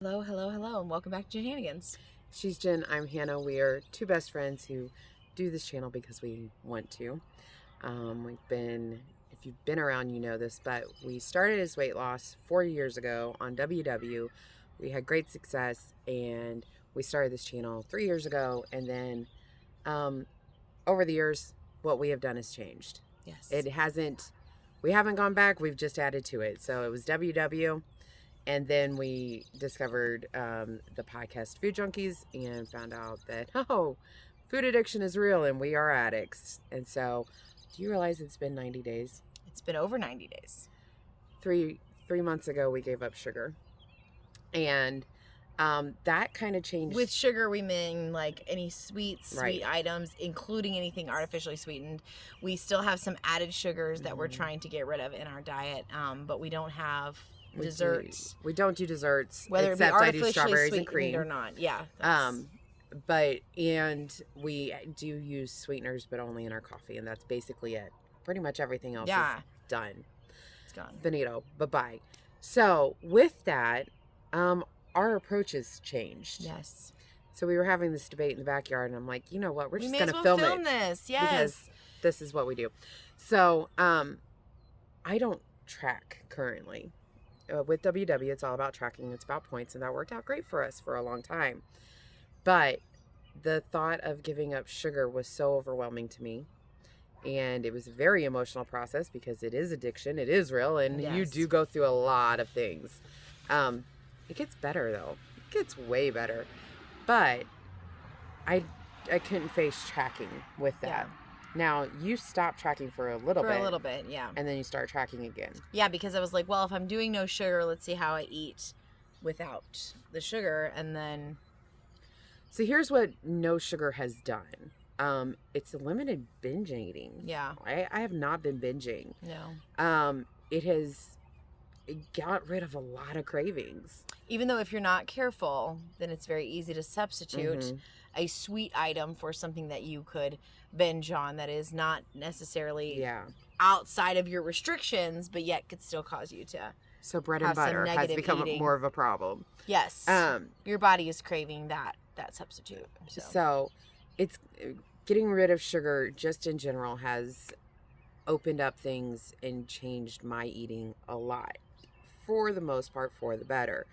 Hello, hello, hello, and welcome back to JenHannagans. She's Jen, I'm Hannah. We are two best friends who do this channel because we want to. If you've been around, you know this, but we started as weight loss 4 years ago on WW. We had great success, and we started this channel 3 years ago, and then over the years, what we have done has changed. Yes. We haven't gone back, we've just added to it. So it was WW. And then we discovered the podcast Food Junkies and found out that, food addiction is real and we are addicts. And so, do you realize it's been 90 days? It's been over 90 days. Three months ago, we gave up sugar. And that kind of changed. With sugar, we mean like any sweet items, including anything artificially sweetened. We still have some added sugars that we're trying to get rid of in our diet, but we don't have desserts. We don't do desserts, whether except it be I do strawberries and cream or not. Yeah. And we do use sweeteners, but only in our coffee, and that's basically it. Pretty much everything else is done. It's gone. Finito. Bye-bye. So with that, our approach has changed. Yes. So we were having this debate in the backyard, and I'm like, you know what? We're just going to film this. Yes. Because this is what we do. So I don't track currently. With WW, it's all about tracking. It's about points, and that worked out great for us for a long time. But the thought of giving up sugar was so overwhelming to me, and it was a very emotional process because it is addiction. It is real, and you do go through a lot of things. It gets better, though. It gets way better. But I couldn't face tracking with that. Yeah. Now, you stopped tracking for a little bit. For a little bit, yeah. And then you start tracking again. Yeah, because I was like, well, if I'm doing no sugar, let's see how I eat without the sugar. And then... So here's what no sugar has done. It's limited binge eating. Yeah. I have not been binging. No. It got rid of a lot of cravings. Even though if you're not careful, then it's very easy to substitute a sweet item for something that you could binge on that is not necessarily outside of your restrictions, but yet could still cause you to bread and butter has become more of a problem. Yes. Your body is craving that substitute. So it's getting rid of sugar just in general has opened up things and changed my eating a lot. For the most part, for the better.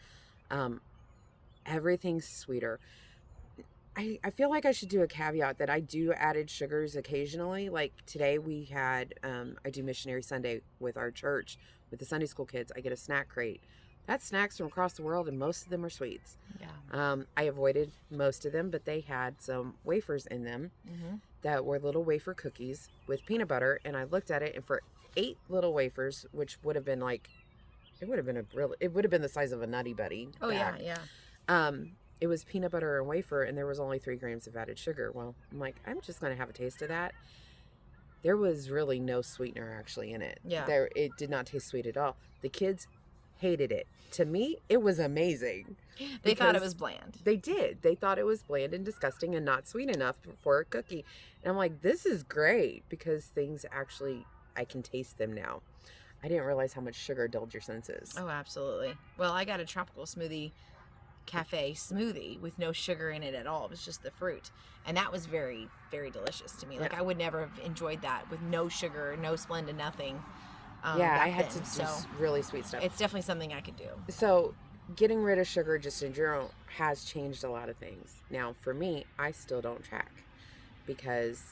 Everything's sweeter. I feel like I should do a caveat that I do added sugars occasionally. Like today we had, I do Missionary Sunday with our church, with the Sunday school kids. I get a snack crate. That's snacks from across the world, and most of them are sweets. Yeah. I avoided most of them, but they had some wafers in them that were little wafer cookies with peanut butter. And I looked at it, and for 8 little wafers, which would have been like, it would have been the size of a Nutty Buddy. Oh, bag. yeah. It was peanut butter and wafer, and there was only 3 grams of added sugar. Well, I'm like, I'm just going to have a taste of that. There was really no sweetener actually in it. Yeah. It did not taste sweet at all. The kids hated it. To me, it was amazing. They thought it was bland. They did. They thought it was bland and disgusting and not sweet enough for a cookie. And I'm like, this is great because things actually, I can taste them now. I didn't realize how much sugar dulled your senses. Oh, absolutely. Well, I got a tropical smoothie cafe smoothie with no sugar in it at all. It was just the fruit. And that was very, very delicious to me. Like, I would never have enjoyed that with no sugar, no Splenda, nothing. I had to do really sweet stuff. It's definitely something I could do. So getting rid of sugar just in general has changed a lot of things. Now, for me, I still don't track because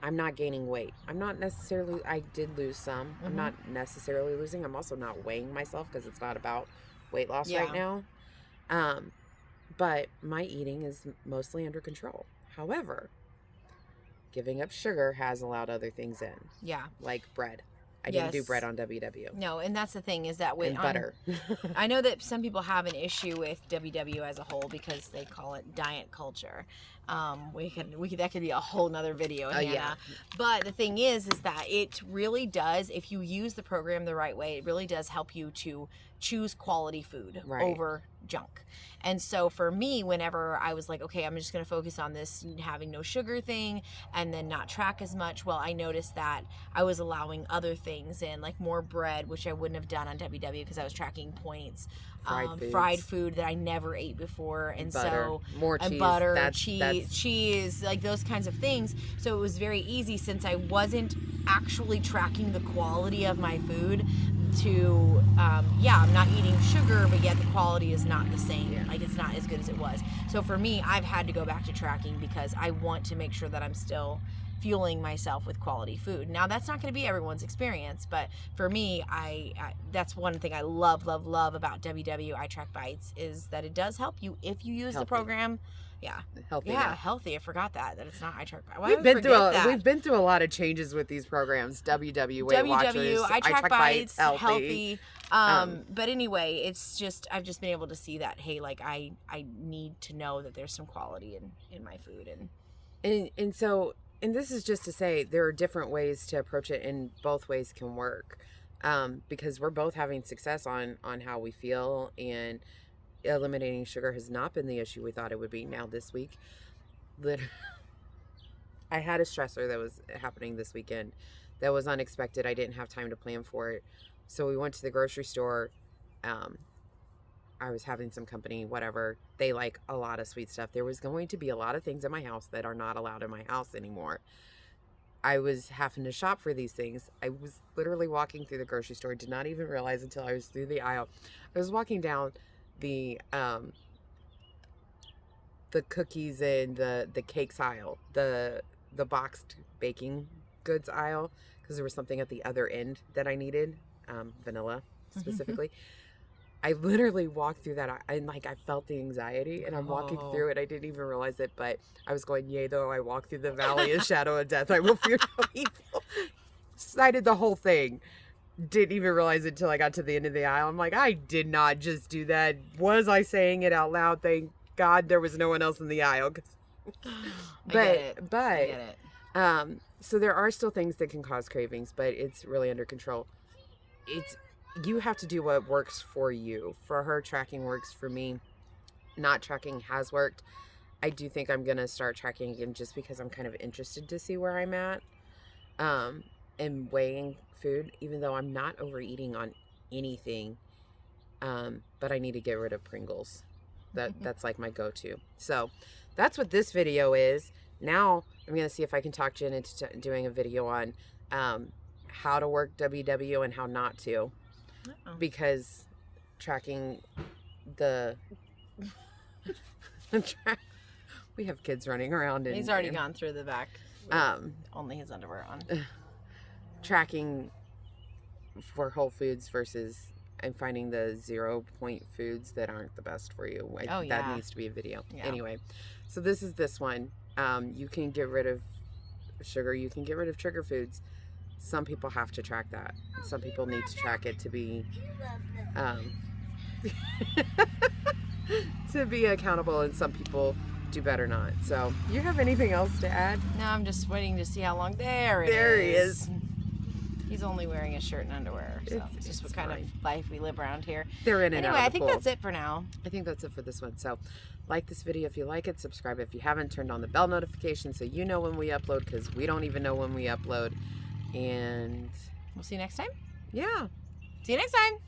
I'm not gaining weight. I did lose some. I'm not necessarily losing. I'm also not weighing myself because it's not about weight loss right now. But my eating is mostly under control. However, giving up sugar has allowed other things in. Yeah. Like bread. I didn't do bread on WW. No, and that's the thing is that with butter. I know that some people have an issue with WW as a whole because they call it diet culture. That could be a whole nother video. Yeah. But the thing is that it really does, if you use the program the right way, it really does help you to choose quality food over junk. And so for me, whenever I was like, okay, I'm just going to focus on this having no sugar thing and then not track as much, well, I noticed that I was allowing other things in, like more bread, which I wouldn't have done on WW because I was tracking points. fried food that I never ate before, and butter, more cheese, and butter, cheese, like those kinds of things. So it was very easy, since I wasn't actually tracking the quality of my food, to I'm not eating sugar, but yet the quality is not the same. Yeah. Like, it's not as good as it was. So for me, I've had to go back to tracking because I want to make sure that I'm still fueling myself with quality food. Now, that's not going to be everyone's experience, but for me, I that's one thing I love about WW iTrack Bites, is that it does help you if you use the program. Yeah. Healthy. Yeah, healthy. I forgot that it's not iTrack Bites. We've been through a lot of changes with these programs. WW, Weight Watchers, iTrack Bites, healthy. But anyway, it's just, I've just been able to see that, hey, like I need to know that there's some quality in my food, and so. And this is just to say there are different ways to approach it, and both ways can work, because we're both having success on how we feel, and eliminating sugar has not been the issue we thought it would be. Now this week, I had a stressor that was happening this weekend that was unexpected. I didn't have time to plan for it. So we went to the grocery store. I was having some company, whatever. They like a lot of sweet stuff. There was going to be a lot of things in my house that are not allowed in my house anymore. I was having to shop for these things. I was literally walking through the grocery store. Did not even realize until I was through the aisle. I was walking down the cookies and the cakes aisle, the boxed baking goods aisle, because there was something at the other end that I needed, vanilla specifically. I literally walked through that, and like I felt the anxiety, and I'm walking through it. I didn't even realize it, but I was going, yea, though I walk through the valley of shadow of death, I will fear no evil. Cited the whole thing. Didn't even realize it until I got to the end of the aisle. I'm like, I did not just do that. Was I saying it out loud? Thank God there was no one else in the aisle. I get it. So there are still things that can cause cravings, but it's really under control. You have to do what works for you. For her, tracking works. For me, not tracking has worked. I do think I'm going to start tracking again, just because I'm kind of interested to see where I'm at, and weighing food, even though I'm not overeating on anything. But I need to get rid of Pringles. That's like my go-to. So that's what this video is. Now I'm going to see if I can talk Jen into doing a video on how to work WW and how not to. Because tracking we have kids running around, and he's already gone through the back only his underwear on. Tracking for whole foods versus, and finding the 0-point foods that aren't the best for you. That needs to be a video. Anyway, so this is this one. You can get rid of sugar, you can get rid of trigger foods. Some people have to track that. Some people need to track it to be to be accountable, and some people do better not. So, you have anything else to add? No, I'm just waiting to see how long. There he is. He's only wearing a shirt and underwear. So it's just what kind of life we live around here. They're in and out of the I think that's it for now. I think that's it for this one. So, like this video if you like it, subscribe if you haven't, turned on the bell notification so you know when we upload, because we don't even know when we upload. And we'll see you next time. Yeah. See you next time.